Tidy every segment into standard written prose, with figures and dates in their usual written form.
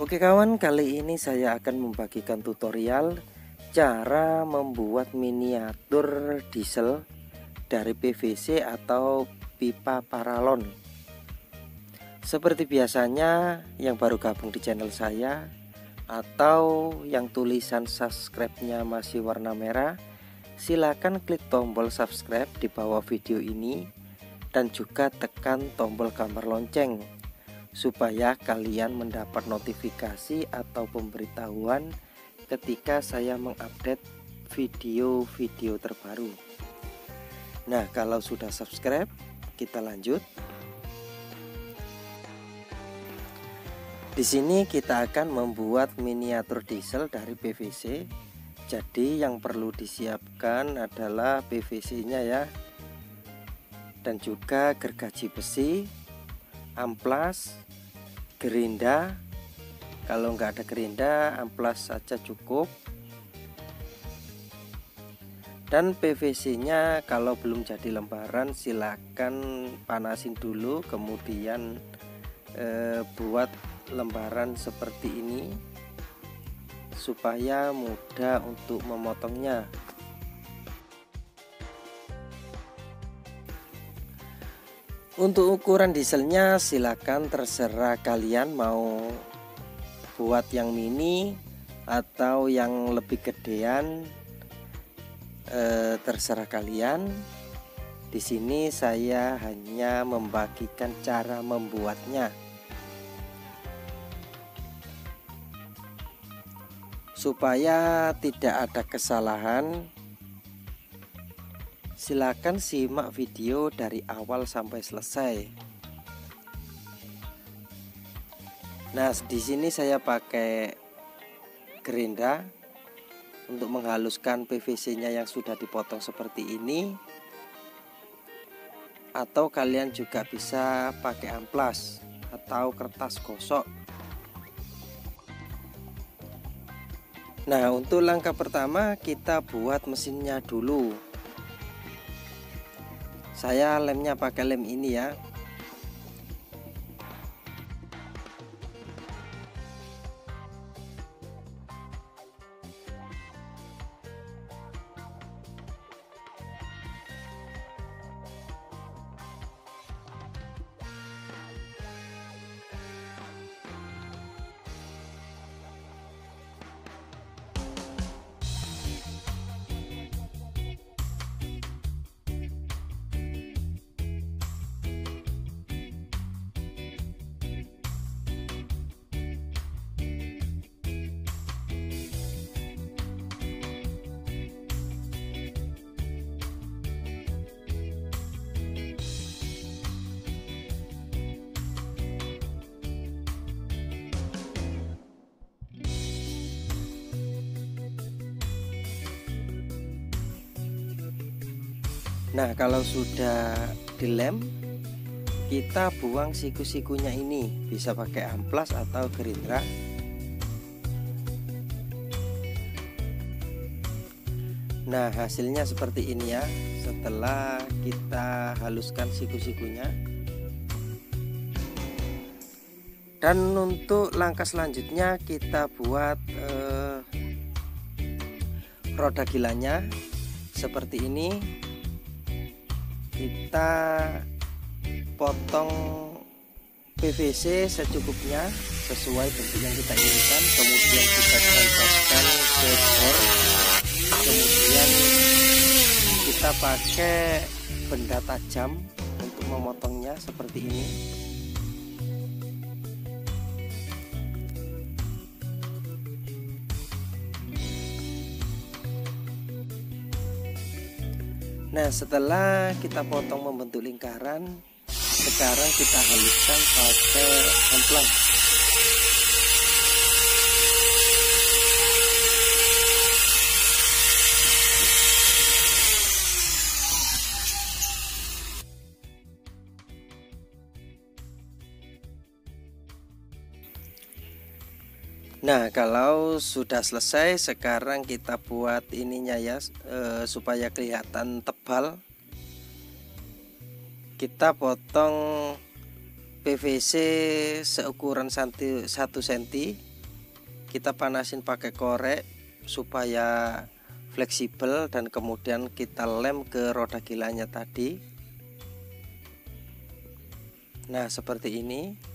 Oke kawan, kali ini saya akan membagikan tutorial cara membuat miniatur diesel dari PVC atau pipa paralon. Seperti biasanya, yang baru gabung di channel saya atau yang tulisan subscribe-nya masih warna merah, silakan klik tombol subscribe di bawah video ini dan juga tekan tombol gambar lonceng supaya kalian mendapat notifikasi atau pemberitahuan ketika saya mengupdate video-video terbaru. Nah, kalau sudah subscribe, kita lanjut. Di sini kita akan membuat miniatur diesel dari PVC. Jadi yang perlu disiapkan adalah PVC-nya ya, dan juga gergaji besi, amplas, gerinda. Kalau nggak ada gerinda, amplas saja cukup. Dan PVC-nya kalau belum jadi lembaran, silakan panasin dulu, kemudian buat lembaran seperti ini supaya mudah untuk memotongnya. Untuk ukuran dieselnya silakan terserah kalian mau buat yang mini atau yang lebih gedean, terserah kalian. Di sini saya hanya membagikan cara membuatnya supaya tidak ada kesalahan. Silakan simak video dari awal sampai selesai. Nah, di sini saya pakai gerinda untuk menghaluskan PVC-nya yang sudah dipotong seperti ini. Atau kalian juga bisa pakai amplas atau kertas gosok. Nah, untuk langkah pertama kita buat mesinnya dulu. Saya lemnya pakai lem ini ya. Nah, kalau sudah dilem, kita buang siku-sikunya ini, bisa pakai amplas atau gerindra. Nah, hasilnya seperti ini ya, setelah kita haluskan siku-sikunya. Dan untuk langkah selanjutnya kita buat roda gilanya seperti ini. Kita potong PVC secukupnya sesuai bentuk yang kita inginkan, kemudian kita tempelkan ke bor, kemudian kita pakai benda tajam untuk memotongnya seperti ini. Nah, setelah kita potong membentuk lingkaran, sekarang kita haluskan pakai amplas. Nah, kalau sudah selesai, sekarang kita buat ininya ya, supaya kelihatan tebal. Kita potong PVC seukuran 1 cm kita panasin pakai korek supaya fleksibel, dan kemudian kita lem ke roda gilanya tadi. Nah, seperti ini.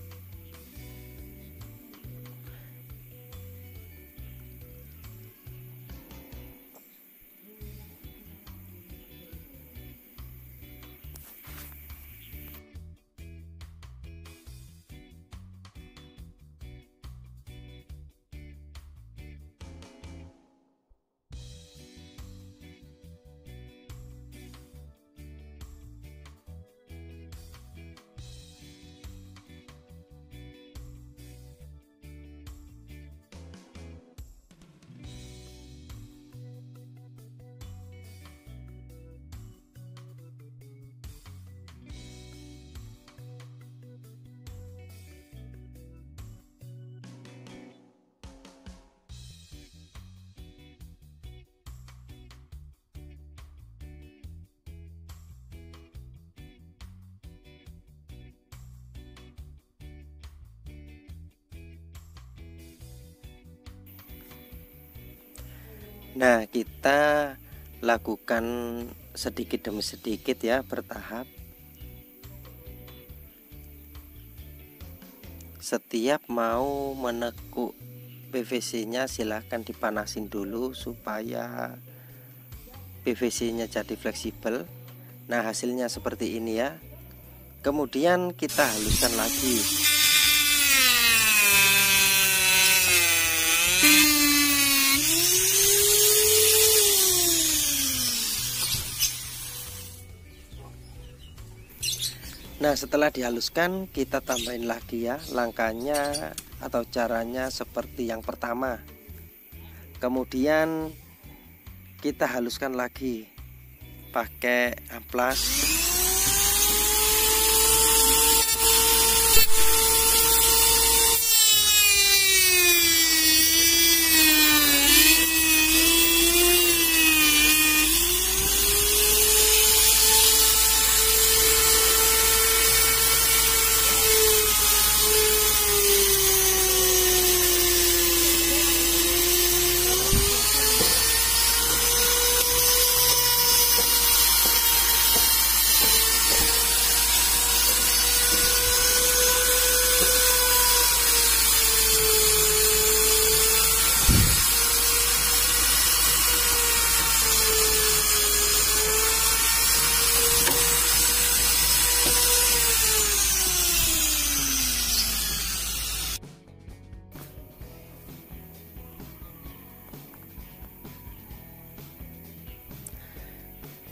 Nah, kita lakukan sedikit demi sedikit ya, bertahap. Setiap mau menekuk PVC-nya silahkan dipanasin dulu supaya PVC-nya jadi fleksibel. Nah, hasilnya seperti ini ya. Kemudian kita haluskan lagi. Nah, setelah dihaluskan kita tambahin lagi ya, langkahnya atau caranya seperti yang pertama. Kemudian kita haluskan lagi pakai amplas.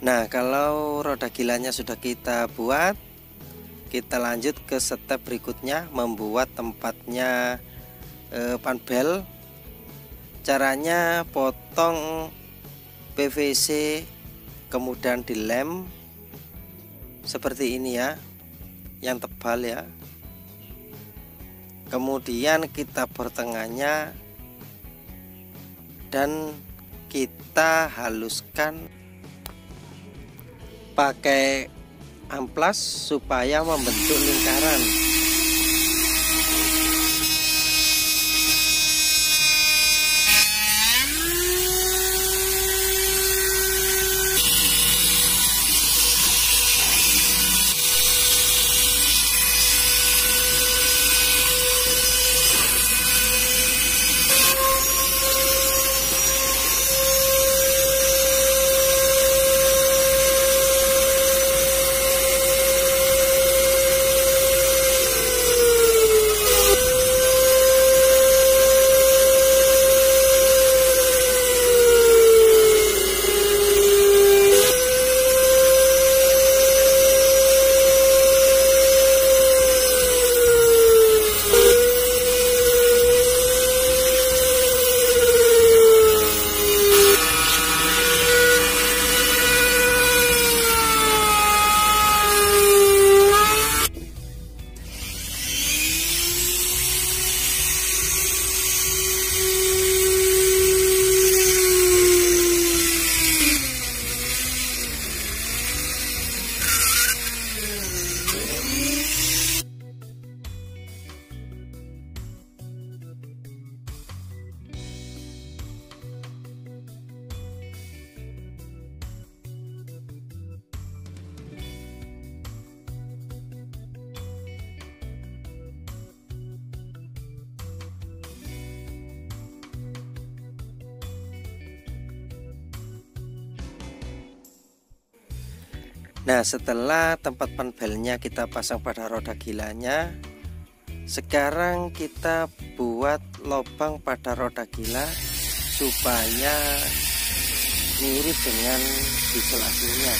Nah, kalau roda gilanya sudah kita buat, kita lanjut ke step berikutnya, membuat tempatnya panbel. Caranya potong PVC kemudian dilem seperti ini ya, yang tebal ya. Kemudian kita bor tengahnya dan kita haluskan pakai amplas supaya membentuk lingkaran. Nah, setelah tempat panbelnya kita pasang pada roda gilanya, sekarang kita buat lubang pada roda gila supaya mirip dengan diesel aslinya.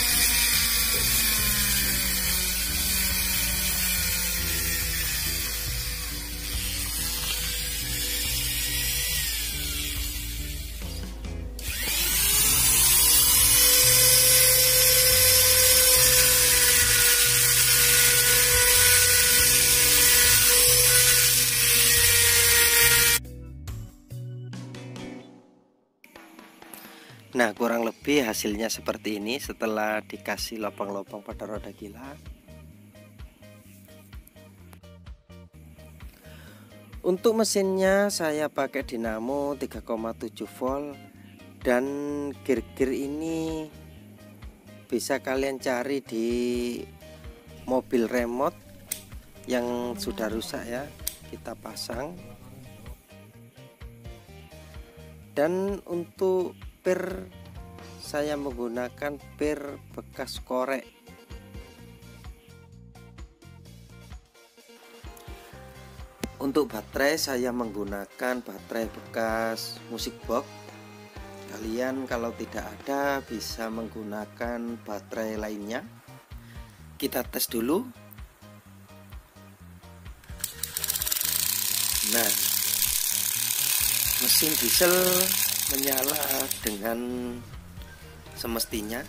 Nah, kurang lebih hasilnya seperti ini setelah dikasih lubang-lubang pada roda gila. Untuk mesinnya saya pakai dinamo 3,7 volt, dan gear-gear ini bisa kalian cari di mobil remote yang sudah rusak ya. Kita pasang. Dan untuk per saya menggunakan per bekas korek. Untuk baterai saya menggunakan baterai bekas musik box. Kalian kalau tidak ada bisa menggunakan baterai lainnya. Kita tes dulu. Nah, mesin diesel menyala dengan semestinya.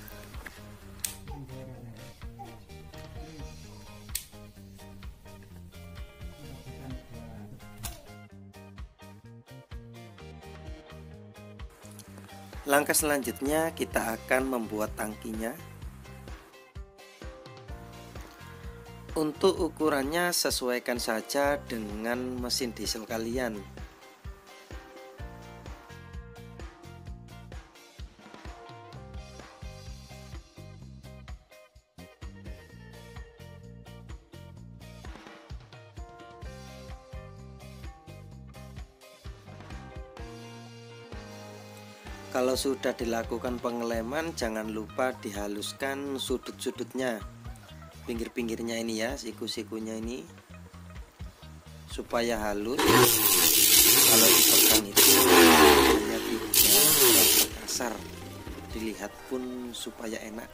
Langkah selanjutnya kita akan membuat tangkinya. Untuk ukurannya sesuaikan saja dengan mesin diesel kalian. Kalau sudah dilakukan pengeleman, jangan lupa dihaluskan sudut-sudutnya, pinggir-pinggirnya ini ya, siku-sikunya ini, supaya halus. Kalau dipegang itu hanya tidak terlalu kasar, dilihat pun supaya enak.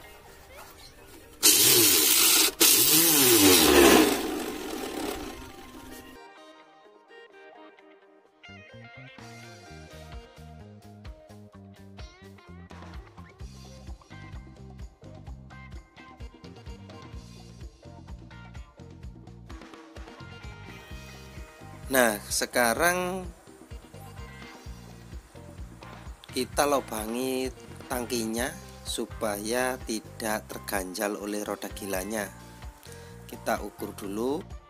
Nah, sekarang kita lubangi tangkinya supaya tidak terganjal oleh roda gilanya. Kita ukur dulu.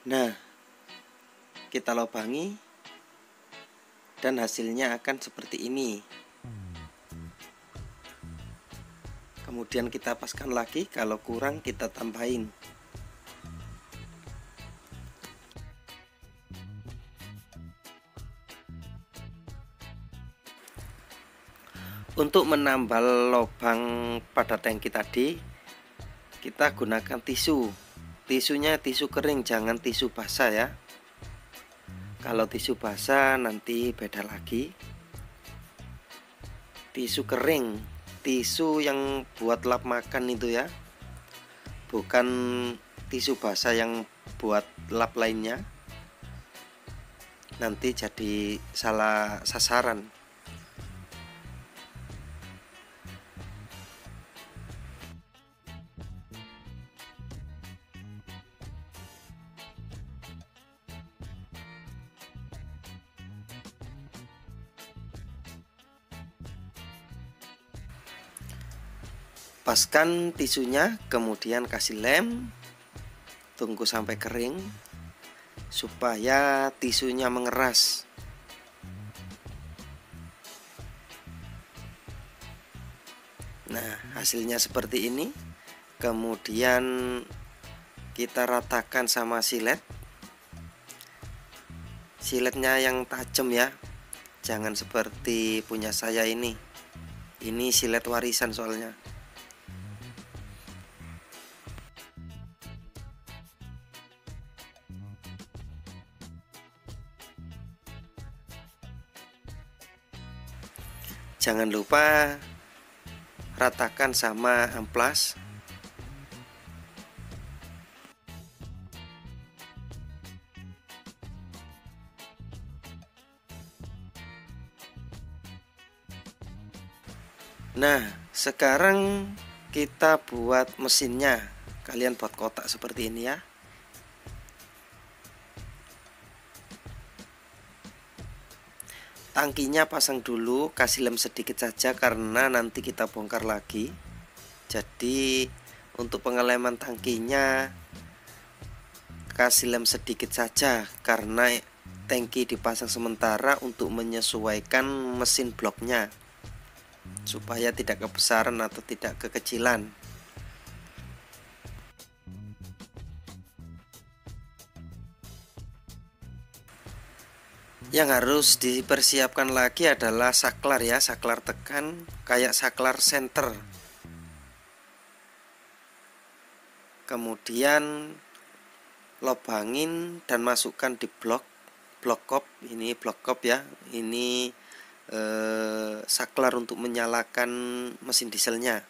Nah, kita lubangi dan hasilnya akan seperti ini. Kemudian kita paskan lagi, kalau kurang kita tambahin. Untuk menambal lubang pada tangki tadi, kita gunakan tisu. Tisunya tisu kering, jangan tisu basah ya. Kalau tisu basah nanti beda lagi. Tisu kering, tisu yang buat lap makan itu ya, bukan tisu basah yang buat lap lainnya. Nanti jadi salah sasaran. Lepaskan tisunya, kemudian kasih lem, tunggu sampai kering supaya tisunya mengeras. Nah, hasilnya seperti ini. Kemudian kita ratakan sama silet. Siletnya yang tajam ya, jangan seperti punya saya ini. Ini silet warisan soalnya. Jangan lupa ratakan sama amplas. Nah, sekarang kita buat mesinnya. Kalian buat kotak seperti ini ya. Tangkinya pasang dulu, kasih lem sedikit saja karena nanti kita bongkar lagi. Jadi untuk pengeleman tangkinya kasih lem sedikit saja karena tangki dipasang sementara untuk menyesuaikan mesin bloknya supaya tidak kebesaran atau tidak kekecilan. Yang harus dipersiapkan lagi adalah saklar ya, saklar tekan kayak saklar senter. Kemudian lobangin dan masukkan di blok kop. Ini blok kop ya. Ini saklar untuk menyalakan mesin dieselnya.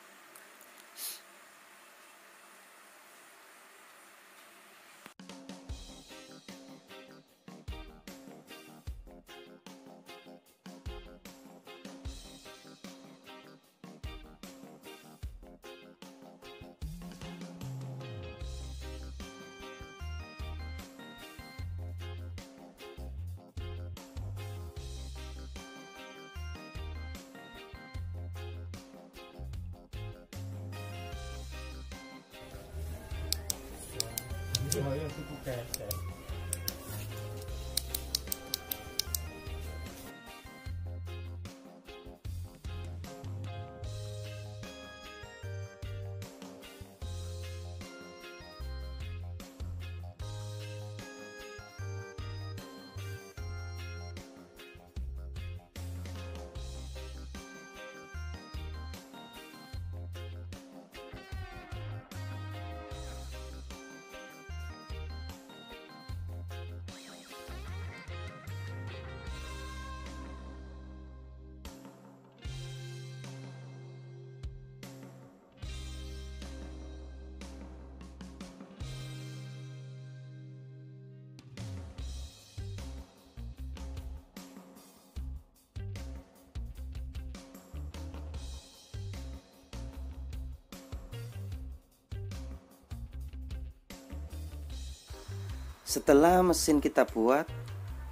Setelah mesin kita buat,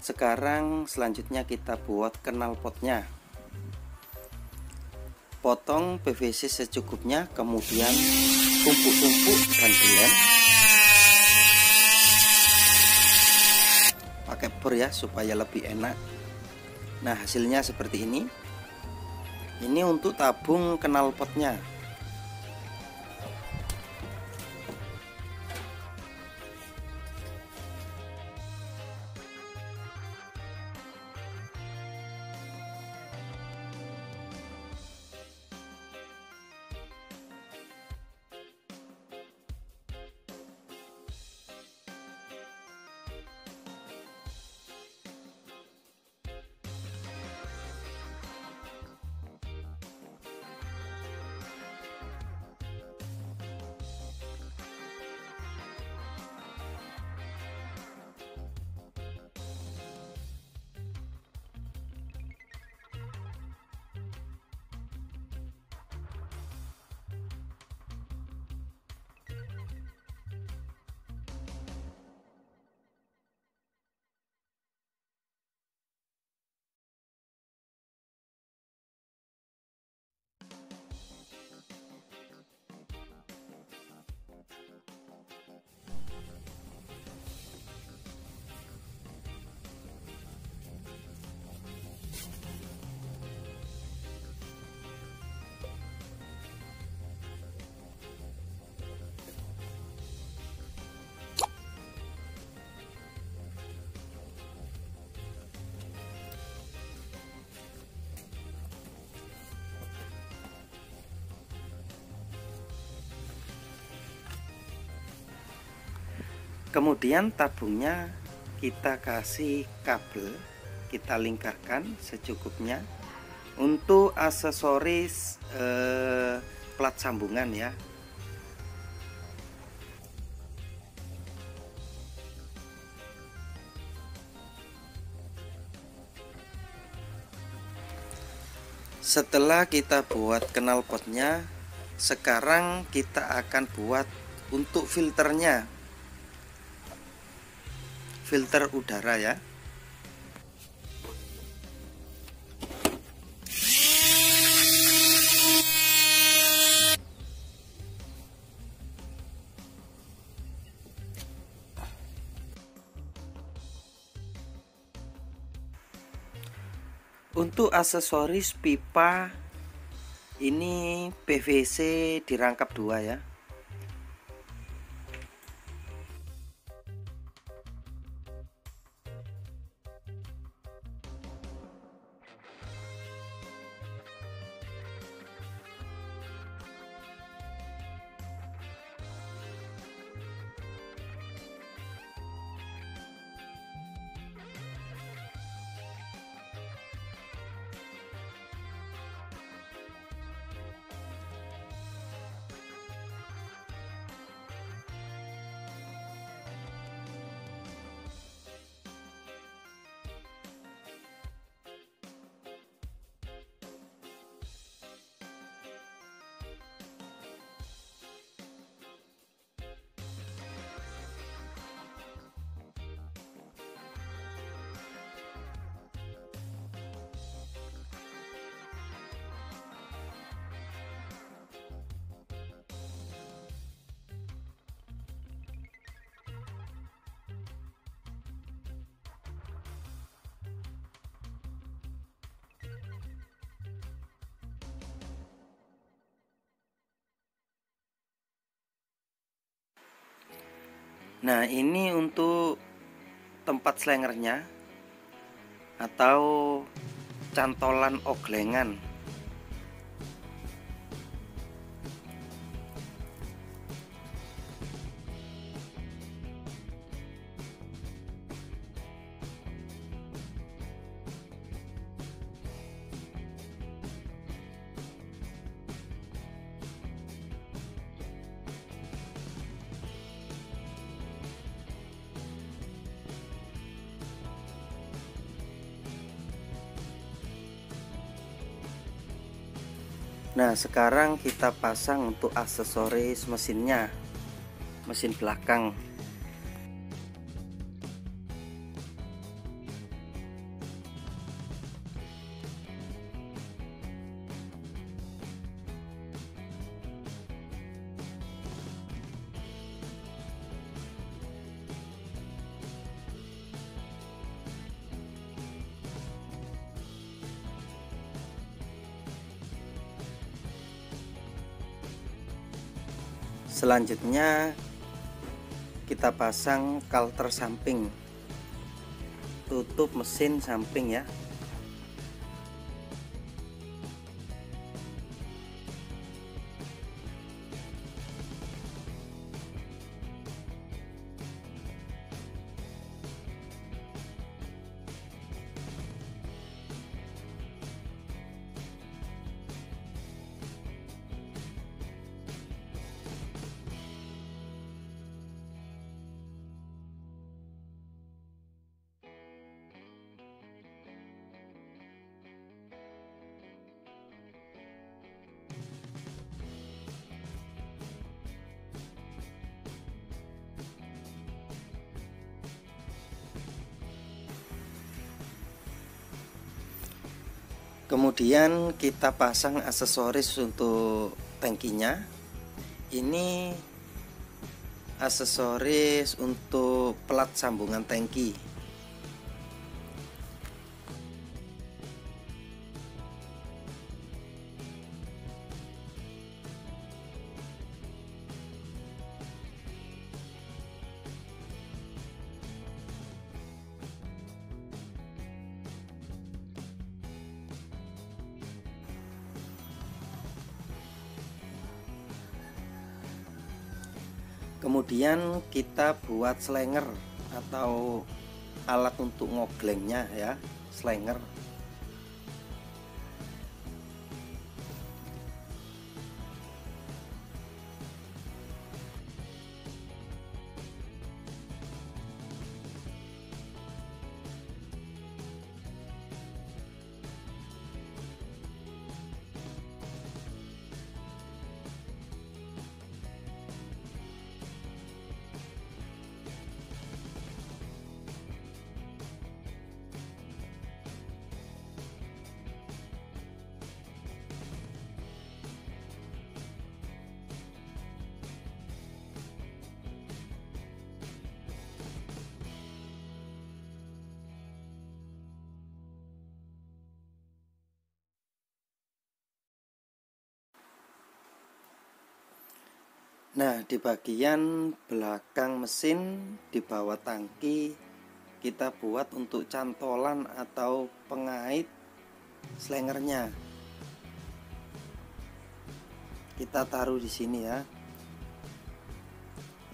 sekarang selanjutnya kita buat knalpotnya. Potong PVC secukupnya, kemudian tumpuk-tumpuk dan dilem. Pakai bor ya supaya lebih enak. Nah, hasilnya seperti ini. Ini untuk tabung knalpotnya. Kemudian tabungnya kita kasih kabel, kita lingkarkan secukupnya. Untuk aksesoris plat sambungan ya. Setelah kita buat knalpotnya, sekarang kita akan buat untuk filternya, filter udara ya. Untuk aksesoris pipa ini PVC dirangkap dua ya. Nah, ini untuk tempat slengernya atau cantolan oglengan. Nah, sekarang kita pasang untuk aksesoris mesinnya, mesin belakang. Selanjutnya kita pasang kalter samping, tutup mesin samping ya. Kemudian kita pasang aksesoris untuk tangkinya. Ini aksesoris untuk plat sambungan tangki. Kemudian kita buat slenger atau alat untuk ngoglengnya ya, slenger. Nah, di bagian belakang mesin di bawah tangki kita buat untuk cantolan atau pengait slengernya. Kita taruh di sini ya.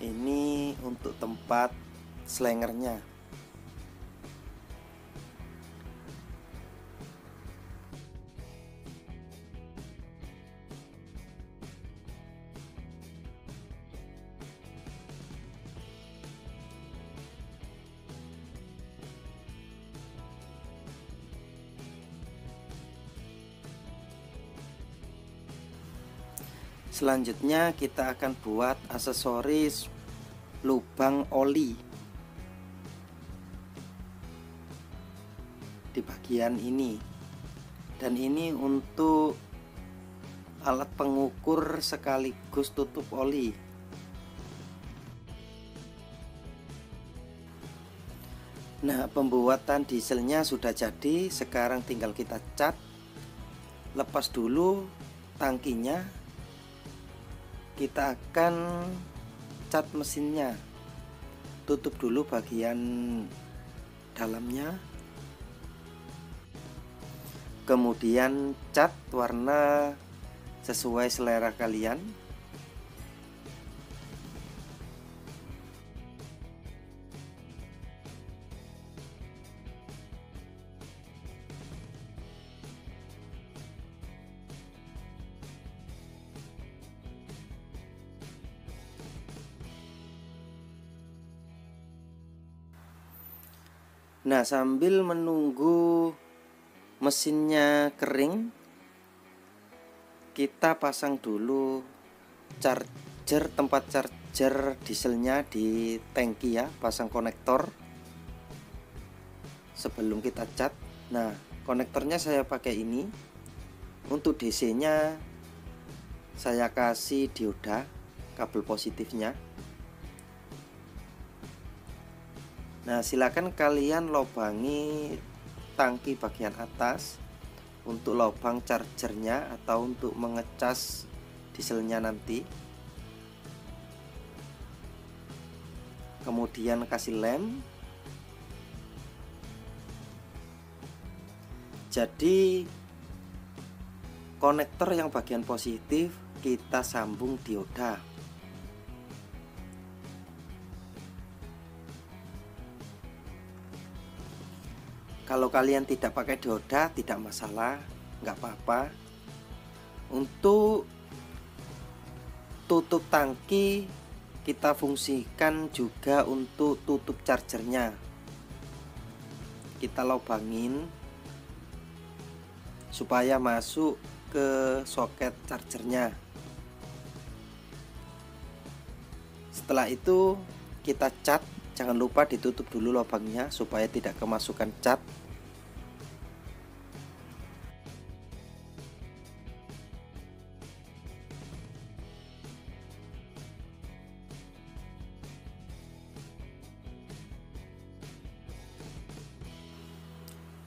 Ini untuk tempat slengernya. Selanjutnya kita akan buat aksesoris lubang oli di bagian ini, dan ini untuk alat pengukur sekaligus tutup oli. Nah, pembuatan dieselnya sudah jadi, sekarang tinggal kita cat. Lepas dulu tangkinya, kita akan cat mesinnya. Tutup dulu bagian dalamnya, kemudian cat warna sesuai selera kalian. Nah, sambil menunggu mesinnya kering, kita pasang dulu charger, tempat charger dieselnya di tangki ya, pasang konektor sebelum kita cat. Nah, konektornya saya pakai ini. Untuk DC nya saya kasih dioda kabel positifnya. Nah, silakan kalian lobangi tangki bagian atas untuk lubang chargernya atau untuk mengecas dieselnya nanti. Kemudian kasih lem. Jadi konektor yang bagian positif kita sambung dioda. Kalau kalian tidak pakai dioda tidak masalah, nggak apa-apa. Untuk tutup tangki kita fungsikan juga untuk tutup chargernya. Kita lubangin supaya masuk ke soket chargernya. Setelah itu kita cat. Jangan lupa ditutup dulu lubangnya supaya tidak kemasukan cat.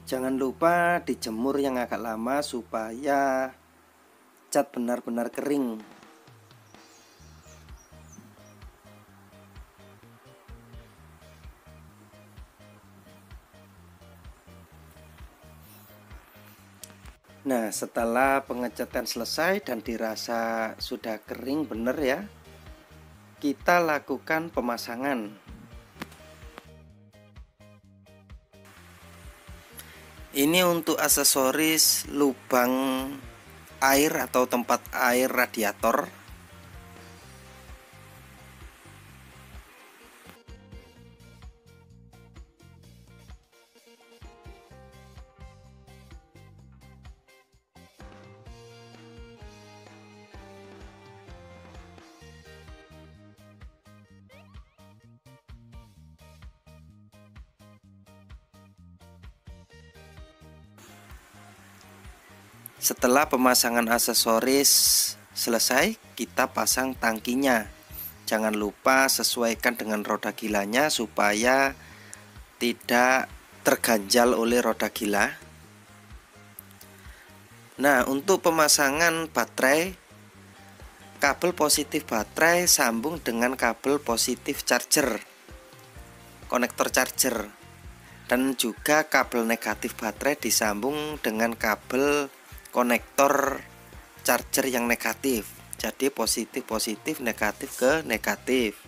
Jangan lupa dijemur yang agak lama supaya cat benar-benar kering. Nah, setelah pengecatan selesai dan dirasa sudah kering bener ya, kita lakukan pemasangan. Ini untuk aksesoris lubang air atau tempat air radiator. Setelah pemasangan aksesoris selesai, kita pasang tangkinya. Jangan lupa sesuaikan dengan roda gilanya supaya tidak terganjal oleh roda gila. Nah, untuk pemasangan baterai, kabel positif baterai sambung dengan kabel positif charger, konektor charger, dan juga kabel negatif baterai disambung dengan kabel konektor charger yang negatif. Jadi positif negatif ke negatif.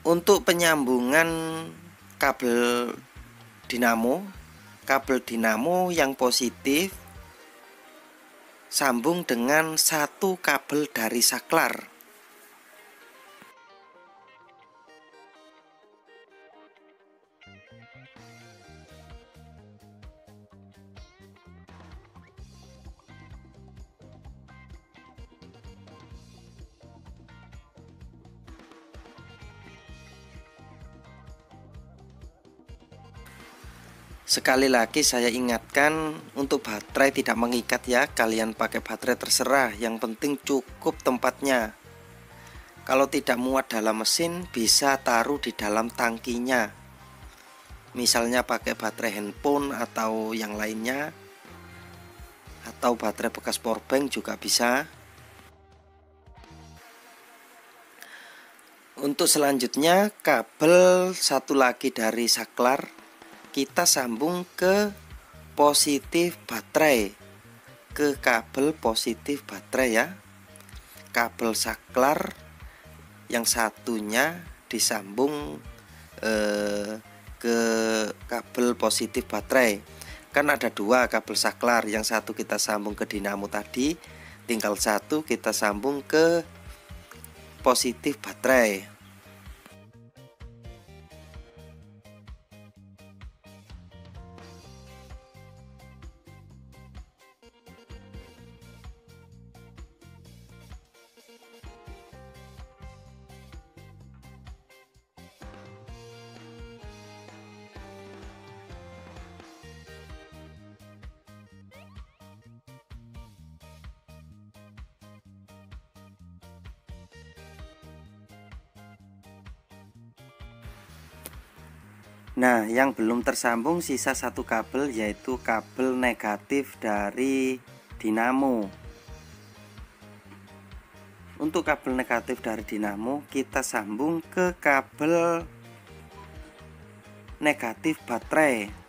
Untuk penyambungan kabel dinamo yang positif sambung dengan satu kabel dari saklar. Sekali lagi saya ingatkan, untuk baterai tidak mengikat ya. Kalian pakai baterai terserah, yang penting cukup tempatnya. Kalau tidak muat dalam mesin, bisa taruh di dalam tangkinya. Misalnya pakai baterai handphone atau yang lainnya, atau baterai bekas powerbank juga bisa. Untuk selanjutnya, kabel satu lagi dari saklar kita sambung ke positif baterai, ke kabel positif baterai ya. Kabel saklar yang satunya disambung ke kabel positif baterai. Kan ada dua kabel saklar, yang satu kita sambung ke dinamo tadi, tinggal satu kita sambung ke positif baterai. Nah, yang belum tersambung sisa satu kabel, yaitu kabel negatif dari dinamo. Untuk kabel negatif dari dinamo kita sambung ke kabel negatif baterai.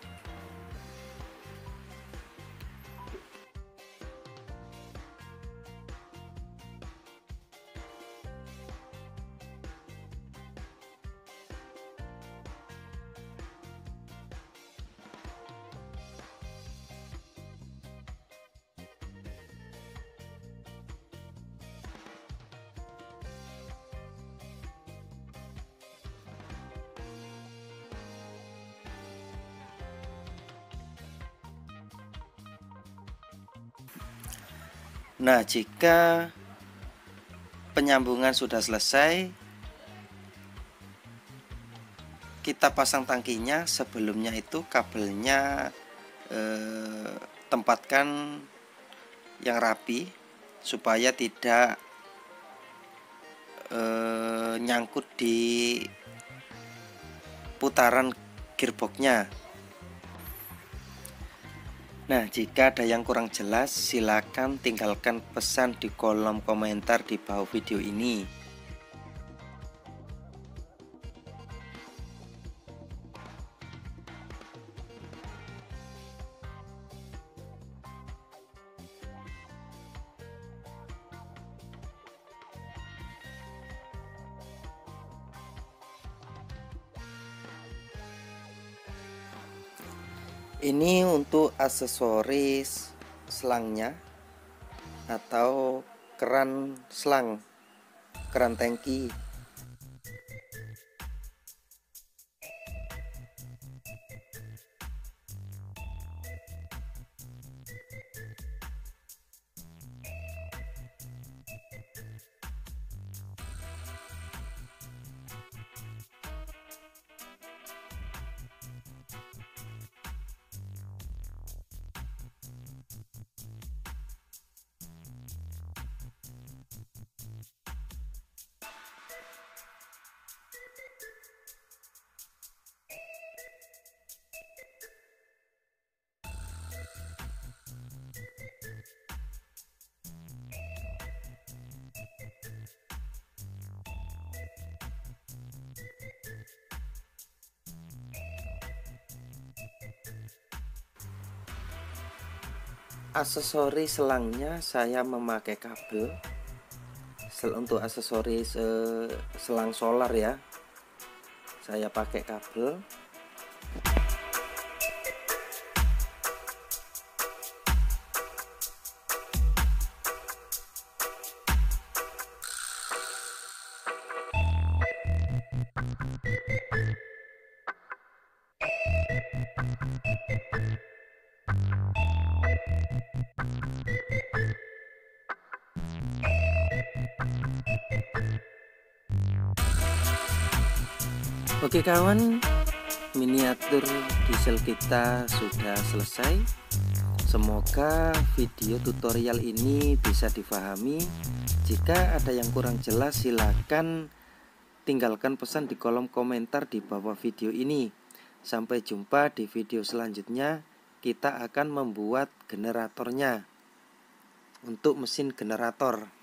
Nah, jika penyambungan sudah selesai, kita pasang tangkinya. Sebelumnya itu kabelnya tempatkan yang rapi supaya tidak nyangkut di putaran gearboxnya. Nah, jika ada yang kurang jelas, silakan tinggalkan pesan di kolom komentar di bawah video ini. Ini untuk aksesoris selangnya atau keran selang, keran tangki. Aksesoris selangnya saya memakai kabel. Untuk aksesoris selang solar ya, saya pakai kabel. Oke kawan, miniatur diesel kita sudah selesai. Semoga video tutorial ini bisa difahami. Jika ada yang kurang jelas, silakan tinggalkan pesan di kolom komentar di bawah video ini. Sampai jumpa di video selanjutnya. Kita akan membuat generatornya untuk mesin generator.